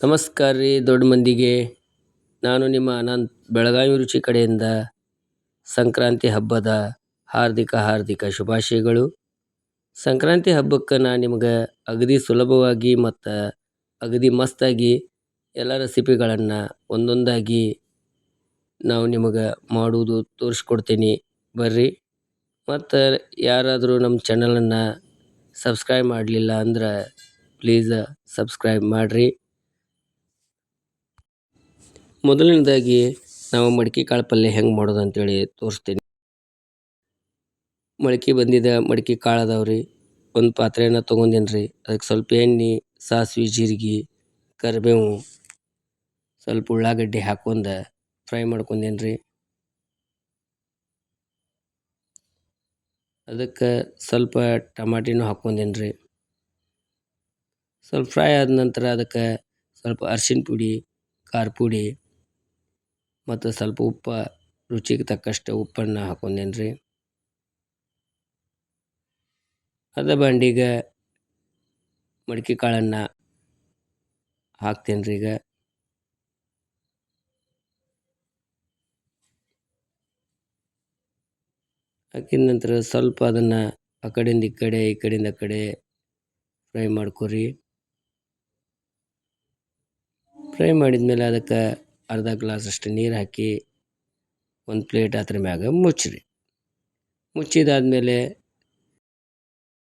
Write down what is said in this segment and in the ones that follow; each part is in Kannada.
ನಮಸ್ಕಾರ ರೀ ದೊಡ್ಡ ಮಂದಿಗೆ. ನಾನು ನಿಮ್ಮ ಅನಂತ್ ಬೆಳಗಾವಿ ರುಚಿ ಕಡೆಯಿಂದ ಸಂಕ್ರಾಂತಿ ಹಬ್ಬದ ಹಾರ್ದಿಕ ಶುಭಾಶಯಗಳು. ಸಂಕ್ರಾಂತಿ ಹಬ್ಬಕ್ಕೆ ನಾನು ನಿಮ್ಗೆ ಅಗದಿ ಸುಲಭವಾಗಿ ಮತ್ತು ಅಗದಿ ಮಸ್ತಾಗಿ ಎಲ್ಲ ರೆಸಿಪಿಗಳನ್ನು ಒಂದೊಂದಾಗಿ ನಾವು ನಿಮಗೆ ಮಾಡುವುದು ತೋರಿಸ್ಕೊಡ್ತೀನಿ ಬರ್ರಿ. ಮತ್ತು ಯಾರಾದರೂ ನಮ್ಮ ಚಾನಲನ್ನು ಸಬ್ಸ್ಕ್ರೈಬ್ ಮಾಡಲಿಲ್ಲ ಅಂದ್ರೆ ಪ್ಲೀಸ್ ಸಬ್ಸ್ಕ್ರೈಬ್ ಮಾಡಿರಿ. ಮೊದಲನೇದಾಗಿ ನಾವು ಮಡಿಕೆ ಕಾಳು ಪಲ್ಯ ಹೆಂಗೆ ಮಾಡೋದು ಅಂತೇಳಿ ತೋರಿಸ್ತೀನಿ. ಮೊಳಕೆ ಬಂದಿದ್ದ ಮಡಿಕೆ ಕಾಳು ಅದಾವ್ರಿ. ಒಂದು ಪಾತ್ರೆಯನ್ನು ತೊಗೊಂಡೇನಿ ರೀ. ಅದಕ್ಕೆ ಸ್ವಲ್ಪ ಎಣ್ಣೆ, ಸಾಸಿವೆ, ಜೀರಿಗೆ, ಕರಿಬೇವು, ಸ್ವಲ್ಪ ಉಳ್ಳಾಗಡ್ಡಿ ಹಾಕ್ಕೊಂಡು ಫ್ರೈ ಮಾಡ್ಕೊಂಡೇನಿ ರೀ. ಅದಕ್ಕೆ ಸ್ವಲ್ಪ ಟಮಾಟಿನೂ ಹಾಕ್ಕೊಂಡೇನಿ ರೀ. ಸ್ವಲ್ಪ ಫ್ರೈ ಆದ ನಂತರ ಅದಕ್ಕೆ ಸ್ವಲ್ಪ ಅರಿಶಿನ ಪುಡಿ, ಖಾರ ಪುಡಿ ಮತ್ತು ಸ್ವಲ್ಪ ಉಪ್ಪು, ರುಚಿಗೆ ತಕ್ಕಷ್ಟು ಉಪ್ಪನ್ನು ಹಾಕ್ಕೊಂಡೇನಿ ರೀ. ಅದೇ ಬಾಂಡಿಗೆ ಮಡಿಕೆ ಕಾಳನ್ನು ಹಾಕ್ತೇನೆ ರೀ. ಈಗ ಹಾಕಿದ ನಂತರ ಸ್ವಲ್ಪ ಅದನ್ನು ಆ ಕಡೆಯಿಂದ ಈ ಕಡೆಯಿಂದ ಆ ಕಡೆ ಫ್ರೈ ಮಾಡ್ಕೊರಿ. ಫ್ರೈ ಮಾಡಿದ್ಮೇಲೆ ಅದಕ್ಕೆ ಅರ್ಧ ಗ್ಲಾಸಷ್ಟು ನೀರು ಹಾಕಿ ಒಂದು ಪ್ಲೇಟ್ ಅದ್ರ ಮ್ಯಾಗ ಮುಚ್ಚಿರಿ. ಮುಚ್ಚಿದಾದ್ಮೇಲೆ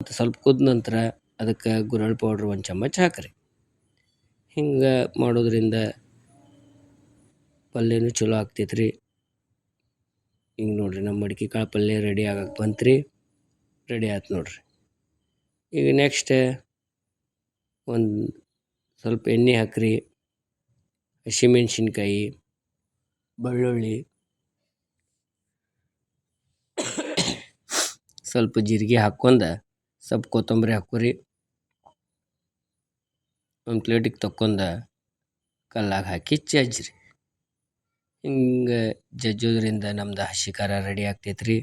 ಸ್ವಲ್ಪ ಕುದ ನಂತರ ಅದಕ್ಕೆ ಗುರಳ್ ಪೌಡ್ರ್ ಒಂದು ಚಮಚ ಹಾಕಿರಿ. ಹಿಂಗೆ ಮಾಡೋದ್ರಿಂದ ಪಲ್ಯನೂ ಚಲೋ ಆಗ್ತೈತ್ರಿ. ಹಿಂಗೆ ನೋಡಿರಿ, ನಮ್ಮ ಮಡಿಕೆ ಕಾಳು ಪಲ್ಯ ರೆಡಿ ಆಗಕ್ಕೆ ಬಂತ್ರಿ. ರೆಡಿ ಆಯ್ತು ನೋಡಿರಿ. ಈಗ ನೆಕ್ಸ್ಟ್ ಒಂದು ಸ್ವಲ್ಪ ಎಣ್ಣೆ ಹಾಕಿರಿ. ಹಸಿಮೆಣ್ಸಿನ್ಕಾಯಿ, ಬೆಳ್ಳುಳ್ಳಿ, ಸ್ವಲ್ಪ ಜೀರಿಗೆ ಹಾಕ್ಕೊಂಡು ಸ್ವಲ್ಪ ಕೊತ್ತಂಬರಿ ಹಾಕೋರಿ. ಒಂದು ಪ್ಲೇಟಿಗೆ ತಕ್ಕೊಂಡು ಕಲ್ಲಾಗ ಹಾಕಿ ಜಜ್ಜಿರಿ. ಹಿಂಗೆ ಜಜ್ಜೋದ್ರಿಂದ ನಮ್ದು ಹಸಿ ಖಾರ ರೆಡಿ ಆಗ್ತೈತ್ರಿ.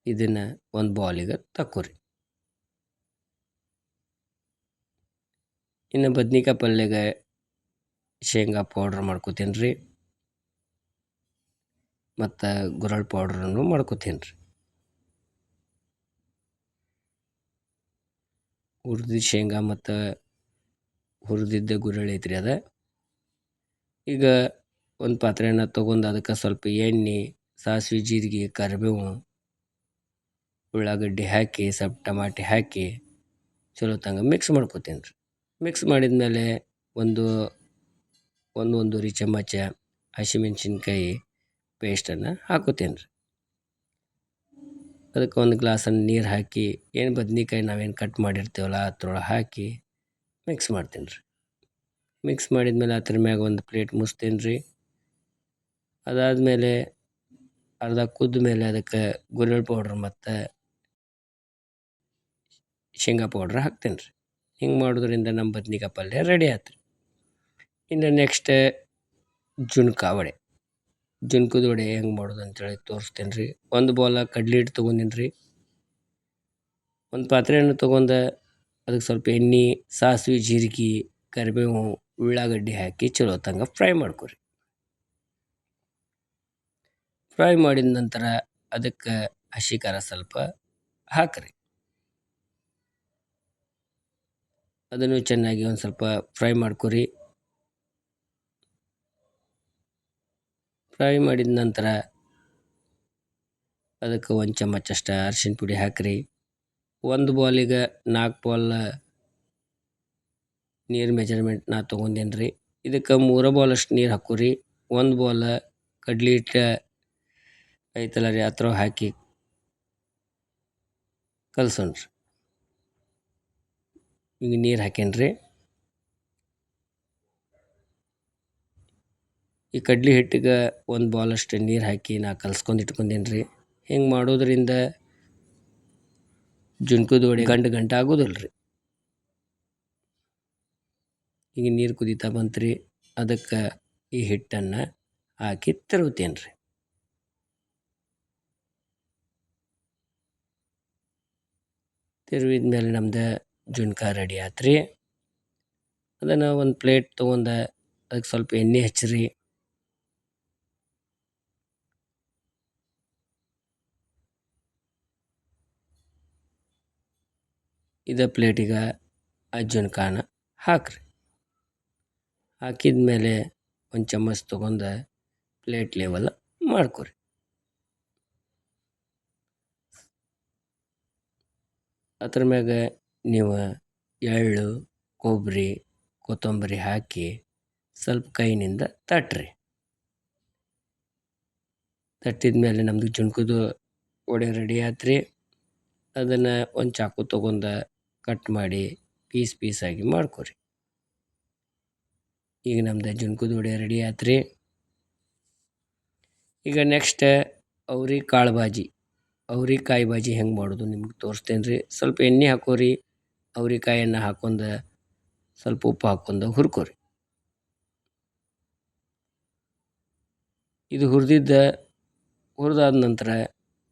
ಇದನ್ನು ಒಂದು ಬೌಲಿಗೆ ತಕ್ಕೋರಿ. ಇನ್ನು ಬದ್ನಿಕಾಯಿ ಪಲ್ಯಗೆ ಶೇಂಗಾ ಪೌಡ್ರ್ ಮಾಡ್ಕೋತೀನಿ ರೀ, ಮತ್ತು ಗುರಳ್ ಪೌಡ್ರನ್ನು ಮಾಡ್ಕೋತೀನಿ ರೀ. ಹುರಿದಿದ್ದ ಶೇಂಗಾ ಮತ್ತು ಹುರಿದಿದ್ದ ಗುರಳ್ಳಿ ಐತ್ರಿ ಅದ. ಈಗ ಒಂದು ಪಾತ್ರೆಯನ್ನು ತೊಗೊಂಡು ಅದಕ್ಕೆ ಸ್ವಲ್ಪ ಎಣ್ಣೆ, ಸಾಸಿವೆ, ಜೀರಿಗೆ, ಕರಿಬೇವು, ಉಳ್ಳಾಗಡ್ಡಿ ಹಾಕಿ ಸ್ವಲ್ಪ ಟಮಾಟಿ ಹಾಕಿ ಚಲೋ ತಂಗ ಮಿಕ್ಸ್ ಮಾಡ್ಕೋತೀನಿ ರೀ. ಮಿಕ್ಸ್ ಮಾಡಿದ್ಮೇಲೆ ಒಂದೂವರೆ ಚಮಚ ಹಸಿಮೆಣ್ಸಿನ್ಕಾಯಿ ಪೇಸ್ಟನ್ನು ಹಾಕೋತೀನಿ ರೀ. ಅದಕ್ಕೆ ಒಂದು ಗ್ಲಾಸನ್ನು ನೀರು ಹಾಕಿ ಏನು ಬದ್ನಿಕಾಯಿ ನಾವೇನು ಕಟ್ ಮಾಡಿರ್ತೀವಲ್ಲ ಅದ್ರೊಳಗೆ ಹಾಕಿ ಮಿಕ್ಸ್ ಮಾಡ್ತೀನಿ ರೀ. ಮಿಕ್ಸ್ ಮಾಡಿದ್ಮೇಲೆ ಅದ್ರ ಮ್ಯಾಗ ಒಂದು ಪ್ಲೇಟ್ ಮುಚ್ತೀನಿ ರೀ. ಅದಾದಮೇಲೆ ಅರ್ಧ ಕುದ್ದ ಮೇಲೆ ಅದಕ್ಕೆ ಗುರೆಳ್ ಪೌಡ್ರ್ ಮತ್ತು ಶೇಂಗಾ ಪೌಡ್ರ್ ಹಾಕ್ತೇನೆ ರೀ. ಹಿಂಗೆ ಮಾಡೋದ್ರಿಂದ ನಮ್ಮ ಬದ್ನಿಕಾಯಿ ಪಲ್ಯ ರೆಡಿ ಆಯ್ತು ರೀ. ಇನ್ನು ನೆಕ್ಸ್ಟ್ ಜುಣ್ಕಾವಡೆ. ಜುಣ್ಕದ ವಡೆ ಹೆಂಗೆ ಮಾಡೋದು ಅಂತೇಳಿ ತೋರಿಸ್ತೇನೆ ರೀ. ಒಂದು ಬೌಲ ಕಡ್ಲೆ ಹಿಟ್ಟು ತೊಗೊಂಡಿನಿ ರೀ. ಒಂದು ಪಾತ್ರೆಯನ್ನು ತೊಗೊಂಡು ಅದಕ್ಕೆ ಸ್ವಲ್ಪ ಎಣ್ಣೆ, ಸಾಸಿವೆ, ಜೀರಿಗೆ, ಕರಿಬೇವು, ಉಳ್ಳಾಗಡ್ಡಿ ಹಾಕಿ ಚಲೋ ತಂಗ ಫ್ರೈ ಮಾಡ್ಕೊರಿ. ಫ್ರೈ ಮಾಡಿದ ನಂತರ ಅದಕ್ಕೆ ಹಸಿ ಖಾರ ಸ್ವಲ್ಪ ಹಾಕಿರಿ. ಅದನ್ನು ಚೆನ್ನಾಗಿ ಒಂದು ಸ್ವಲ್ಪ ಫ್ರೈ ಮಾಡ್ಕೊರಿ. ಫ್ರೈ ಮಾಡಿದ ನಂತರ ಅದಕ್ಕೆ ಒಂದು ಚಮಚಷ್ಟು ಅರಿಶಿನ ಪುಡಿ ಹಾಕಿರಿ. ಒಂದು ಬೌಲಿಗೆ 4 ಬೌಲ್ ನೀರು ಮೆಜರ್ಮೆಂಟ್ ನಾ ತೊಗೊಂಡೇನಿ ರೀ. ಇದಕ್ಕೆ 3 ಬೌಲಷ್ಟು ನೀರು ಹಾಕೋರಿ. 1 ಬೌಲ್ ಕಡ್ಲೆ ಹಿಟ್ಟು ಐತಲ್ಲ ರೀ ಅದ್ರೊಳಗೆ ಹಾಕಿ ಕಲ್ಸೋಣ ರೀ. ಈಗ ನೀರು ಹಾಕೇನಿ ರೀ. ಈ ಕಡ್ಲೆ ಹಿಟ್ಟಿಗೆ 1 ಬೌಲಷ್ಟು ನೀರು ಹಾಕಿ ನಾ ಕಲ್ಸ್ಕೊಂಡು ಇಟ್ಕೊಂಡೇನಿ ರೀ. ಹಿಂಗೆ ಮಾಡೋದ್ರಿಂದ ಜುಣ್ಕದ ವಡೆ ಗಂಟು ಆಗೋದಿಲ್ಲ ರೀ. ಈಗ ನೀರು ಕುದೀತಾ ಬಂತು ರೀ. ಅದಕ್ಕೆ ಈ ಹಿಟ್ಟನ್ನು ಹಾಕಿ ತಿರುಗ್ತೇನೆ ರೀ. ತಿರುವಿದ ಮೇಲೆ ನಮ್ದು ಜುಣ್ಕ ರೆಡಿ ಆತ್ರಿ. ಅದನ್ನು ಒಂದು ಪ್ಲೇಟ್ ತೊಗೊಂಡ ಅದಕ್ಕೆ ಸ್ವಲ್ಪ ಎಣ್ಣೆ ಹಚ್ಚಿರಿ. ಇದೇ ಪ್ಲೇಟಿಗೆ ಆ ಜುಣ್ಕಾನ ಹಾಕ್ರಿ. ಹಾಕಿದ ಮೇಲೆ ಒಂದು ಚಮಚ ತೊಗೊಂಡು ಪ್ಲೇಟ್ ಲೆವೆಲ್ ಮಾಡ್ಕೊರಿ. ಅದ್ರ ಮ್ಯಾಗ ನೀವು ಎಳ್ಳು, ಕೊಬ್ಬರಿ, ಕೊತ್ತಂಬರಿ ಹಾಕಿ ಸ್ವಲ್ಪ ಕೈನಿಂದ ತಟ್ರಿ. ತಟ್ಟಿದ ಮೇಲೆ ನಮ್ಮದು ಜುಣ್ಕದ ವಡೆ ರೆಡಿ ಆತ್ರಿ. ಅದನ್ನು ಒಂದು ಚಾಕು ತೊಗೊಂಡು ಕಟ್ ಮಾಡಿ ಪೀಸಾಗಿ ಮಾಡ್ಕೊರಿ. ಈಗ ನಮ್ದು ಜುಣ್ಕದ ವಡೆ ರೆಡಿ ಆತ್ರಿ. ಈಗ ನೆಕ್ಸ್ಟ್ ಅವ್ರಿಕಾಳು ಭಾಜಿ, ಅವ್ರಿಕಾಯಿ ಭಾಜಿ ಹೆಂಗೆ ಮಾಡೋದು ನಿಮ್ಗೆ ತೋರಿಸ್ತೇನೆ ರೀ. ಸ್ವಲ್ಪ ಎಣ್ಣೆ ಹಾಕೋರಿ. ಅವ್ರಿಕಾಯನ್ನು ಹಾಕೊಂಡು ಸ್ವಲ್ಪ ಉಪ್ಪು ಹಾಕ್ಕೊಂಡು ಹುರ್ಕೋರಿ. ಇದು ಹುರಿದಾದ ನಂತರ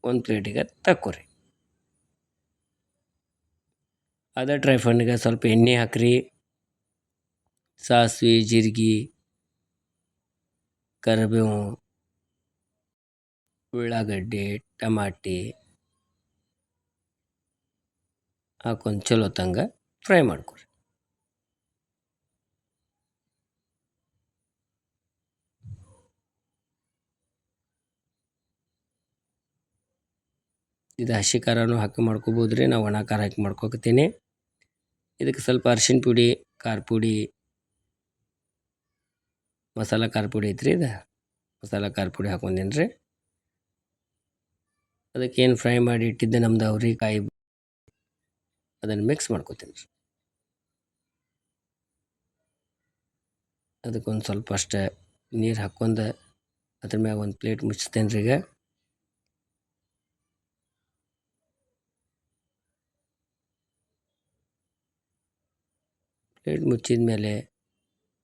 ಒಂದು ಪ್ಲೇಟಿಗೆ ತಕ್ಕೋರಿ. ಅದೇ ಫ್ರೈಫನ್ಗೆ ಸ್ವಲ್ಪ ಎಣ್ಣೆ ಹಾಕ್ರಿ. ಸಾಸಿವೆ, ಜೀರಿಗೆ, ಕರಿಬೇವು, ಉಳ್ಳಾಗಡ್ಡಿ, ಟಮಾಟಿ ಹಾಕೊಂಡು ಚಲೋ ತಂಗ ಫ್ರೈ ಮಾಡ್ಕೊರಿ. ಇದು ಹಸಿ ಖಾರನೂ ಹಾಕಿ ಮಾಡ್ಕೋಬೋದು ರೀ. ನಾವು ಒಣ ಖಾರ ಹಾಕಿ ಮಾಡ್ಕೊತೀನಿ. ಇದಕ್ಕೆ ಸ್ವಲ್ಪ ಅರಿಶಿನ ಪುಡಿ, ಖಾರ ಪುಡಿ, ಮಸಾಲ ಖಾರ ಪುಡಿ ಐತ್ರಿ. ಇದು ಮಸಾಲ ಖಾರ ಪುಡಿ ಹಾಕೊಂಡೇನಿ ರೀ. ಅದಕ್ಕೇನು ಫ್ರೈ ಮಾಡಿ ಇಟ್ಟಿದ್ದೆ ನಮ್ದು ಅವ್ರಿಕಾಯಿ ಅದನ್ನು ಮಿಕ್ಸ್ ಮಾಡ್ಕೊತೀನಿ ರೀ. ಅದಕ್ಕೊಂದು ಸ್ವಲ್ಪ ಅಷ್ಟೇ ನೀರು ಹಾಕ್ಕೊಂಡು ಅದ್ರ ಮ್ಯಾಗ ಒಂದು ಪ್ಲೇಟ್ ಮುಚ್ತೇನೆ ರೀ. ಈಗ ಪ್ಲೇಟ್ ಮುಚ್ಚಿದ ಮೇಲೆ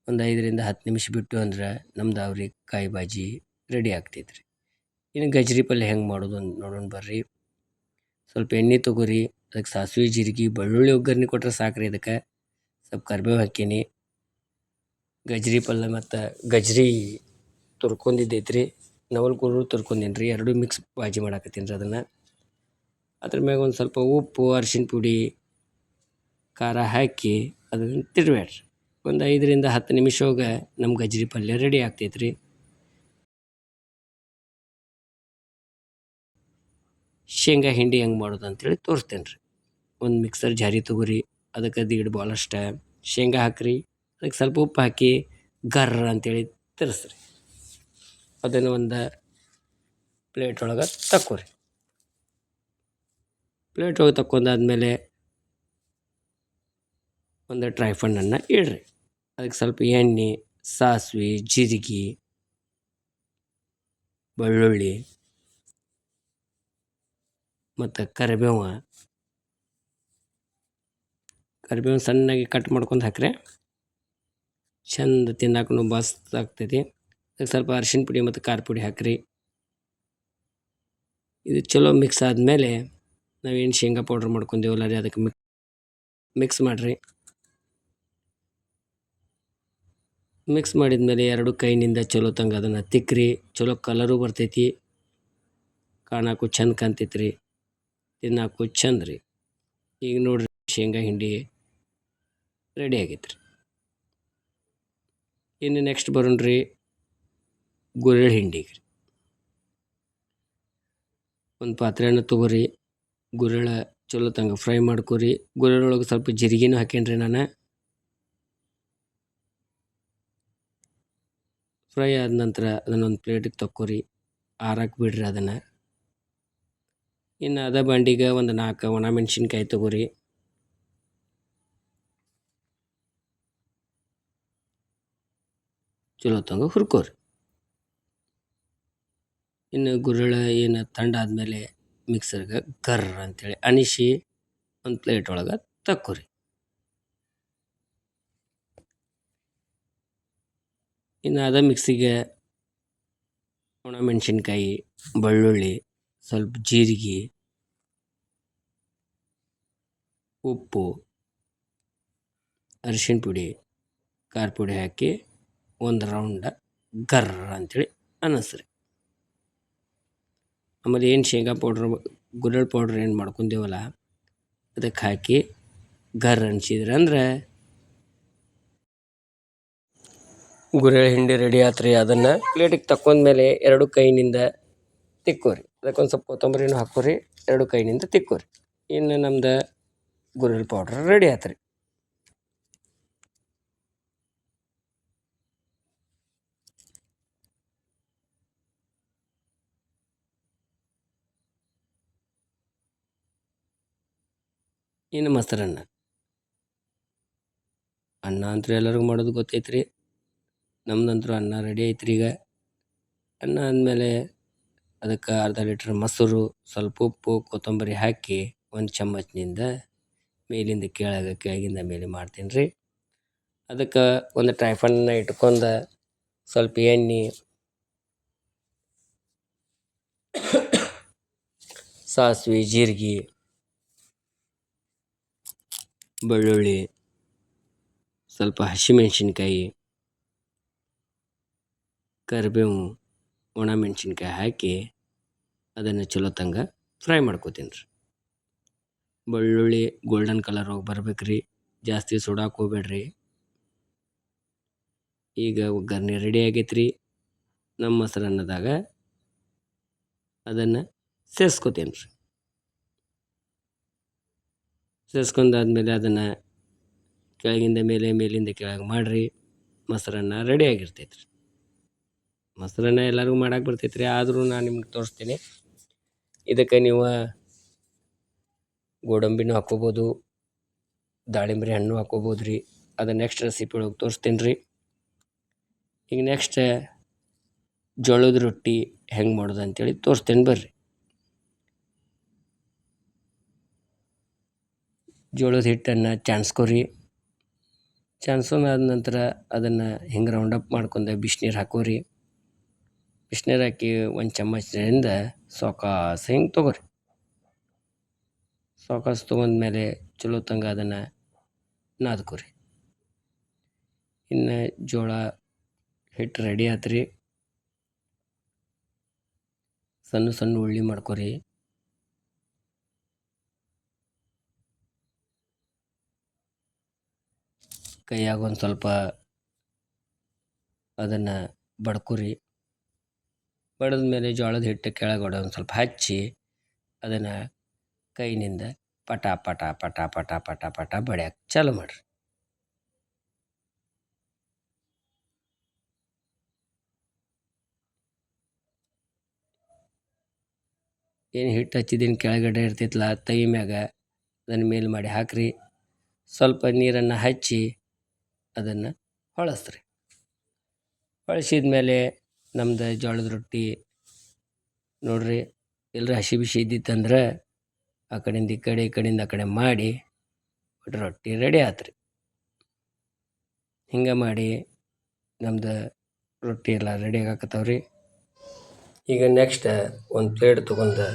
ಒಂದು 5ರಿಂದ 10 ನಿಮಿಷ ಬಿಟ್ಟು ಅಂದ್ರೆ ನಮ್ದು ಅವ್ರಿಕಾಯಿ ಭಾಜಿ ರೆಡಿ ಆಗ್ತೈತ್ರಿ. ಇನ್ನು ಗಜ್ರಿ ಪಲ್ಯ ಹೆಂಗೆ ಮಾಡೋದು ನೋಡೋಣ ಬರ್ರಿ. ಸ್ವಲ್ಪ ಎಣ್ಣೆ ತೊಗೋರಿ. ಅದಕ್ಕೆ ಸಾಸಿವೆ, ಜೀರಿಗೆ, ಬೆಳ್ಳುಳ್ಳಿ ಒಗ್ಗರಣೆ ಕೊಟ್ಟರೆ ಸಾಕ್ರಿ. ಇದಕ್ಕೆ ಸ್ವಲ್ಪ ಕರಿಬೇವು ಹಾಕೀನಿ. ಗಜ್ರಿ ಪಲ್ಯ ಮತ್ತು ಗಜ್ರಿ ತುರ್ಕೊಂಡಿದ್ದೈತ್ರಿ. ನವಲ್ಗುರು ತುರ್ಕೊಂಡೀನಿ ರೀ. ಎರಡೂ ಮಿಕ್ಸ್ ಭಾಜಿ ಮಾಡಾಕತ್ತೀನಿ ರೀ. ಅದನ್ನು ಅದ್ರ ಮ್ಯಾಗ ಒಂದು ಸ್ವಲ್ಪ ಉಪ್ಪು, ಅರಿಶಿನ ಪುಡಿ, ಖಾರ ಹಾಕಿ ಅದನ್ನು ತಿರ್ಬೇಡ್ರಿ. ಒಂದು 5ರಿಂದ 10 ನಿಮಿಷ ಒಳಗೆ ನಮ್ಮ ಗಜ್ರಿ ಪಲ್ಯ ರೆಡಿ ಆಗ್ತೈತ್ರಿ. ಶೇಂಗಾ ಹಿಂಡಿ ಹೆಂಗೆ ಮಾಡೋದು ಅಂತೇಳಿ ತೋರಿಸ್ತೇನೆ ರೀ. ಒಂದು ಮಿಕ್ಸರ್ ಜಾರಿ ತೊಗೋರಿ. ಅದಕ್ಕೆ 1.5 ಬಾಲಷ್ಟು ಶೇಂಗಾ ಹಾಕಿರಿ. ಅದಕ್ಕೆ ಸ್ವಲ್ಪ ಉಪ್ಪು ಹಾಕಿ ಗರ್ರ ಅಂತೇಳಿ ತಿರ್ಸ್ರಿ. ಅದನ್ನು ಒಂದು ಪ್ಲೇಟ್ ಒಳಗೆ ತಕ್ಕೋರಿ. ಪ್ಲೇಟ್ ಒಳಗೆ ತಕ್ಕೊಂಡಾದ್ಮೇಲೆ ಒಂದು ಟ್ರೈಫಣ್ಣನ್ನು ಇಡ್ರಿ. ಅದಕ್ಕೆ ಸ್ವಲ್ಪ ಎಣ್ಣೆ, ಸಾಸಿವೆ, ಜೀರಿಗೆ, ಬೆಳ್ಳುಳ್ಳಿ ಮತ್ತು ಕರಿಬೇವು ಸಣ್ಣಗೆ ಕಟ್ ಮಾಡ್ಕೊಂಡು ಹಾಕ್ರಿ. ಚಂದ ತಿನ್ನಕ್ಕೂ ಮಸ್ತ್ ಆಗ್ತೈತಿ. ಅದಕ್ಕೆ ಸ್ವಲ್ಪ ಅರಿಶಿನ ಪುಡಿ ಮತ್ತು ಖಾರ ಪುಡಿ ಹಾಕಿರಿ. ಇದು ಚಲೋ ಮಿಕ್ಸ್ ಆದಮೇಲೆ ನಾವೇನು ಶೇಂಗಾ ಪೌಡ್ರ್ ಮಾಡ್ಕೊಂಡೇವಲ್ಲ ರೀ ಅದಕ್ಕೆ ಮಿಕ್ಸ್ ಮಾಡಿರಿ. ಮಿಕ್ಸ್ ಮಾಡಿದ್ಮೇಲೆ ಎರಡು ಕೈನಿಂದ ಚಲೋ ತಂಗ ಅದನ್ನು ತಿಕ್ಕ್ರಿ. ಚಲೋ ಕಲರು ಬರ್ತೈತಿ, ಕಾಣಕ್ಕೂ ಚಂದ ಕಾಣ್ತೈತಿ ರೀ, ತಿನ್ನಕ್ಕೂ ಚಂದ ರೀ. ಈಗ ನೋಡಿರಿ ಶೇಂಗಾ ಹಿಂಡಿ ರೆಡಿ ಆಗೈತೆ ರೀ. ಇನ್ನು ನೆಕ್ಸ್ಟ್ ಬರೋಣ ರೀ ಗುರೆಳ್ಳು ಹಿಂಡಿಗೆ ರೀ. ಒಂದು ಪಾತ್ರೆಯನ್ನು ತೊಗೋರಿ. ಗುರೆಳ್ಳ ಚಲೋ ತಂಗ ಫ್ರೈ ಮಾಡ್ಕೊರಿ. ಗುರೆಳ್ಳೊಳಗೆ ಸ್ವಲ್ಪ ಜೀರಿಗೆನೂ ಹಾಕೇನಿ ರೀ ನಾನು. ಫ್ರೈ ಆದ ನಂತರ ಅದನ್ನೊಂದು ಪ್ಲೇಟಿಗೆ ತಕ್ಕೋರಿ. ಆರಕ್ಕೆ ಬಿಡ್ರಿ ಅದನ್ನು. ಇನ್ನು ಅದೇ ಬಾಂಡಿಗೆ ಒಂದು 4 ಒಣ ಮೆಣಸಿನ್ಕಾಯಿ ತೊಗೋರಿ. ಚಲೋ ತಂಗ ಹುರ್ಕೋರಿ. ಇನ್ನು ಗುರೆಳ್ಳ ಏನು ತಂಡಾದ್ಮೇಲೆ ಮಿಕ್ಸರ್ಗೆ ಕರ್ರ ಅಂತೇಳಿ ಅನಿಸಿ ಒಂದು ಪ್ಲೇಟ್ ಒಳಗೆ ತಕ್ಕೋರಿ. ಇನ್ನು ಅದೇ ಮಿಕ್ಸಿಗೆ ಒಣ ಮೆಣಸಿನ್ಕಾಯಿ, ಬೆಳ್ಳುಳ್ಳಿ, ಸ್ವಲ್ಪ ಜೀರಿಗೆ, ಉಪ್ಪು, ಅರಿಶಿಣ ಪುಡಿ ಖಾರ ಪುಡಿ ಹಾಕಿ ಒಂದು ರೌಂಡ ಗರ್ರ ಅಂಥೇಳಿ ಅನ್ನಿಸ್ರಿ. ಆಮೇಲೆ ಏನು ಶೇಂಗಾ ಪೌಡ್ರ್ ಗುರೆಳ್ಳು ಪೌಡ್ರ್ ಏನು ಮಾಡ್ಕೊಂಡೇವಲ್ಲ ಅದಕ್ಕೆ ಹಾಕಿ ಗರ್ರ ಅನ್ಸಿದ್ರಂದ್ರೆ ಗುರೆಳ್ಳು ಹಿಂಡಿ ರೆಡಿ ಆತ್ರಿ. ಅದನ್ನು ಪ್ಲೇಟಿಗೆ ತಕ್ಕೊಂಡ್ಮೇಲೆ 2 ಕೈನಿಂದ ತಿಕ್ಕೋರಿ. ಅದಕ್ಕೊಂದು ಸ್ವಲ್ಪ ಕೊತ್ತಂಬರಿನೂ ಹಾಕೋರಿ, 2 ಕೈನಿಂದ ತಿಕ್ಕೋರಿ. ಇನ್ನು ನಮ್ದು ಗುರೆಳ್ಳು ಪೌಡ್ರ್ ರೆಡಿ ಆತ್ರಿ. ಇನ್ನು ಮೊಸರನ್ನ ಅನ್ನ ಅಂತೂ ಎಲ್ಲರಿಗೂ ಮಾಡೋದು ಗೊತ್ತೈತ್ರಿ. ನಮ್ದಂತೂ ಅನ್ನ ರೆಡಿ ಐತ್ರಿ. ಈಗ ಅನ್ನ ಆದಮೇಲೆ ಅದಕ್ಕೆ ಅರ್ಧ ಲೀಟ್ರ್ ಮೊಸರು, ಸ್ವಲ್ಪ ಉಪ್ಪು, ಕೊತ್ತಂಬರಿ ಹಾಕಿ 1 ಚಮಚನಿಂದ ಮೇಲಿಂದ ಕೆಳಗೆ, ಕೆಳಗಿಂದ ಮೇಲೆ ಮಾಡ್ತೀನಿ ರೀ. ಅದಕ್ಕೆ ಒಂದು ಟ್ರೈಫನ್ನ ಇಟ್ಕೊಂಡು ಸ್ವಲ್ಪ ಎಣ್ಣೆ, ಸಾಸಿವೆ, ಜೀರಿಗೆ, ಬೆಳ್ಳುಳ್ಳಿ, ಸ್ವಲ್ಪ ಹಸಿಮೆಣ್ಸಿನ್ಕಾಯಿ, ಕರಿಬೇವು, ಒಣಮೆಣ್ಸಿನ್ಕಾಯಿ ಹಾಕಿ ಅದನ್ನು ಚಲೋ ತಂಗ ಫ್ರೈ ಮಾಡ್ಕೋತೀನಿ ರೀ. ಬೆಳ್ಳುಳ್ಳಿ ಗೋಲ್ಡನ್ ಕಲರ್ ಹೋಗಿ ಬರ್ಬೇಕು ರೀ, ಜಾಸ್ತಿ ಸುಡಾಕೆ ಹೋಗ್ಬೇಡ್ರಿ. ಈಗ ಒಗ್ಗರಣೆ ರೆಡಿ ಆಗೈತೆ ರೀ. ನಮ್ಮ ಮೊಸರನ್ನದಾಗ ಅದನ್ನು ಸೇರಿಸ್ಕೋತೀನಿ ರೀ. ಸೇರಿಸ್ಕೊಂಡಾದ್ಮೇಲೆ ಅದನ್ನು ಕೆಳಗಿಂದ ಮೇಲೆ, ಮೇಲಿಂದ ಕೆಳಗೆ ಮಾಡಿರಿ. ಮೊಸರನ್ನ ರೆಡಿ ಆಗಿರ್ತೈತೆ ರೀ. ಮೊಸರನ್ನ ಎಲ್ಲರಿಗೂ ಮಾಡೋಕೆ ಬರ್ತೈತೆ ರೀ, ಆದರೂ ನಾನು ನಿಮ್ಗೆ ತೋರಿಸ್ತೀನಿ. ಇದಕ್ಕೆ ನೀವು ಗೋಡಂಬಿನೂ ಹಾಕ್ಕೋಬೋದು, ದಾಳಿಂಬೆ ಹಣ್ಣು ಹಾಕ್ಕೋಬೋದು ರೀ. ಅದು ನೆಕ್ಸ್ಟ್ ರೆಸಿಪಿ ಒಳಗೆ ತೋರಿಸ್ತೀನಿ ರೀ. ಈಗ ನೆಕ್ಸ್ಟ್ ಜೋಳದ ರೊಟ್ಟಿ ಹೆಂಗೆ ಮಾಡೋದು ಅಂತೇಳಿ ತೋರಿಸ್ತೇನೆ ಬರ್ರಿ. ಜೋಳದ ಹಿಟ್ಟನ್ನು ಚಾನ್ಸ್ಕೊರಿ. ಚಾನ್ಸೋನಾದ ನಂತರ ಅದನ್ನು ಹಿಂಗೆ ರೌಂಡಪ್ ಮಾಡ್ಕೊಂಡು ಬಿಸಿನೀರು ಹಾಕೋರಿ. ಬಿಸಿನೀರು ಹಾಕಿ 1 ಚಮಚದಿಂದ ಸಾವಕಾಶ ಹಿಂಗೆ ತೊಗೊರಿ. ಸಾವಕಾಶ ತೊಗೊಂಡ್ಮೇಲೆ ಚಲೋ ತಂಗ ಅದನ್ನು ನಾದ್ಕೊರಿ. ಇನ್ನು ಜೋಳ ಹಿಟ್ಟು ರೆಡಿ ಆತ್ರಿ. ಸಣ್ಣ ಸಣ್ಣ ಉಳ್ಳಿ ಮಾಡ್ಕೊರಿ. ಕೈಯಾಗ ಒಂದು ಸ್ವಲ್ಪ ಅದನ್ನು ಬಡ್ಕೊರಿ. ಬಡಿದ ಮೇಲೆ ಜೋಳದ ಹಿಟ್ಟು ಕೆಳಗಡೆ ಒಂದು ಸ್ವಲ್ಪ ಹಚ್ಚಿ ಅದನ್ನು ಕೈನಿಂದ ಪಟ ಪಟ ಪಟ ಪಟ ಪಟ ಪಟ ಬಡಿಯೋಕೆ ಚಾಲು ಮಾಡಿರಿ. ಏನು ಹಿಟ್ಟು ಹಚ್ಚಿದ್ದೀನಿ ಕೆಳಗಡೆ ಇರ್ತೈತಲ್ಲ ತೈ ಮ್ಯಾಗ ಅದನ್ನು ಮೇಲ್ ಮಾಡಿ ಹಾಕಿರಿ. ಸ್ವಲ್ಪ ನೀರನ್ನು ಹಚ್ಚಿ ಅದನ್ನು ಹೊಳಸ್ರಿ. ಹೊಳಸಿದ ಮೇಲೆ ನಮ್ದು ಜೋಳದ ರೊಟ್ಟಿ ನೋಡಿರಿ. ಎಲ್ಲರ ಹಸಿ ಬಿಸಿ ಇದ್ದಿತ್ತಂದ್ರೆ ಆ ಕಡೆಯಿಂದ ಈ ಕಡೆ, ಈ ಕಡೆಯಿಂದ ಆ ಕಡೆ ಮಾಡಿ ರೊಟ್ಟಿ ರೆಡಿ ಆತ್ರಿ. ಹಿಂಗೆ ಮಾಡಿ ನಮ್ದು ರೊಟ್ಟಿ ಎಲ್ಲ ರೆಡಿ ಆಗಾಕತ್ತಾವ್ರಿ. ಈಗ ನೆಕ್ಸ್ಟ್ ಒಂದು ಪ್ಲೇಟ್ ತೊಗೊಂಡು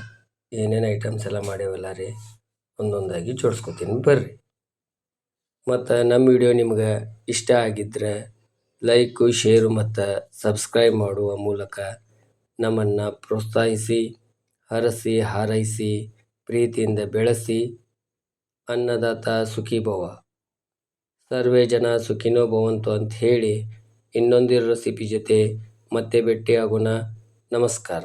ಏನೇನು ಐಟಮ್ಸ್ ಎಲ್ಲ ಮಾಡೇವಲ್ಲ ರೀ ಒಂದೊಂದಾಗಿ ಜೋಡಿಸ್ಕೊತೀನಿ ಬರ್ರಿ. ಮತ್ತು ನಮ್ಮ ವಿಡಿಯೋ ನಿಮ್ಗೆ ಇಷ್ಟ ಆಗಿದ್ದರೆ ಲೈಕು, ಶೇರು ಮತ್ತು ಸಬ್ಸ್ಕ್ರೈಬ್ ಮಾಡುವ ಮೂಲಕ ನಮ್ಮನ್ನು ಪ್ರೋತ್ಸಾಹಿಸಿ, ಹರಸಿ, ಹಾರೈಸಿ, ಪ್ರೀತಿಯಿಂದ ಬೆಳೆಸಿ. ಅನ್ನದಾತ ಸುಖೀಭವ, ಸರ್ವೇ ಜನ ಸುಖಿನೋ ಭವಂತು ಅಂತ ಹೇಳಿ ಇನ್ನೊಂದು ರೆಸಿಪಿ ಜೊತೆ ಮತ್ತೆ ಭೇಟಿಯಾಗೋಣ. ನಮಸ್ಕಾರ.